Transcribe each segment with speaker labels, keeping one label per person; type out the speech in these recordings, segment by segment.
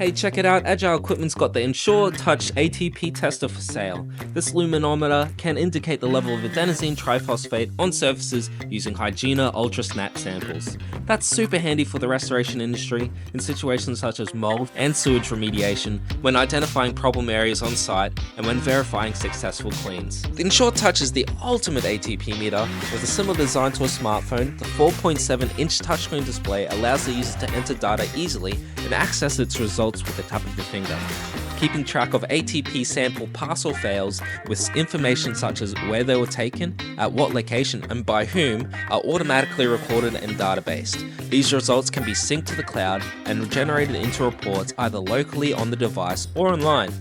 Speaker 1: Hey, check it out, Agile Equipment's got the Ensure Touch ATP tester for sale. This luminometer can indicate the level of adenosine triphosphate on surfaces using Hygiena UltraSnap samples. That's super handy for the restoration industry in situations such as mold and sewage remediation, when identifying problem areas on site, and when verifying successful cleans. The Ensure Touch is the ultimate ATP meter. With a similar design to a smartphone, the 4.7-inch touchscreen display allows the user to enter data easily and access its results with the tap of the finger. Keeping track of ATP sample pass or fails with information such as where they were taken, at what location, and by whom are automatically recorded and databased. These results can be synced to the cloud and generated into reports either locally on the device or online.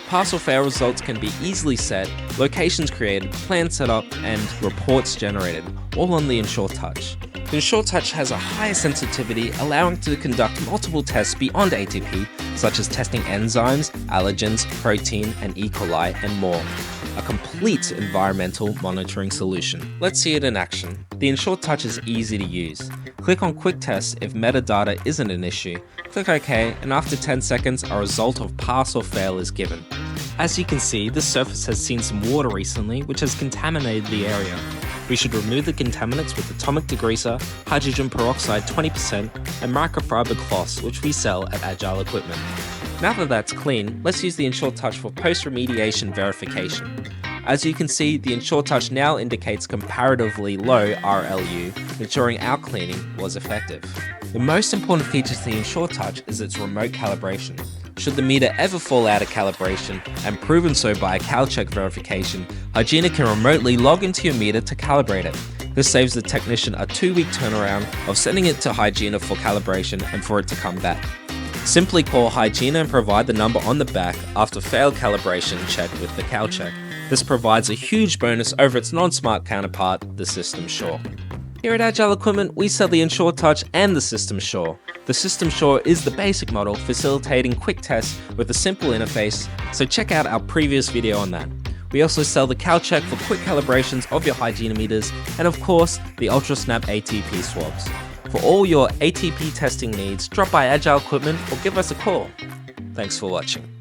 Speaker 1: Pass or fail results can be easily set, locations created, plans set up, and reports generated, all on the Ensure Touch. The Ensure Touch has a higher sensitivity, allowing it to conduct multiple tests beyond ATP, such as testing enzymes, allergens, protein, and E. coli, and more. A complete environmental monitoring solution. Let's see it in action. The Ensure Touch is easy to use. Click on Quick Test if metadata isn't an issue. Click OK, and after 10 seconds, a result of pass or fail is given. As you can see, this surface has seen some water recently, which has contaminated the area. We should remove the contaminants with atomic degreaser, hydrogen peroxide 20%, and microfiber cloths, which we sell at Agile Equipment. Now that that's clean, let's use the Ensure Touch for post-remediation verification. As you can see, the Ensure Touch now indicates comparatively low RLU, ensuring our cleaning was effective. The most important feature to the Ensure Touch is its remote calibration. Should the meter ever fall out of calibration, and proven so by a CalCheck verification, Hygiena can remotely log into your meter to calibrate it. This saves the technician a 2-week turnaround of sending it to Hygiena for calibration and for it to come back. Simply call Hygiena and provide the number on the back after failed calibration check with the CalCheck. This provides a huge bonus over its non-smart counterpart, the SystemSURE. Here at Agile Equipment, we sell the Ensure Touch and the SystemSURE. The SystemSURE is the basic model, facilitating quick tests with a simple interface, so check out our previous video on that. We also sell the CalCheck for quick calibrations of your Hygiena meters, and of course, the UltraSnap ATP swabs. For all your ATP testing needs, drop by Agile Equipment or give us a call. Thanks for watching.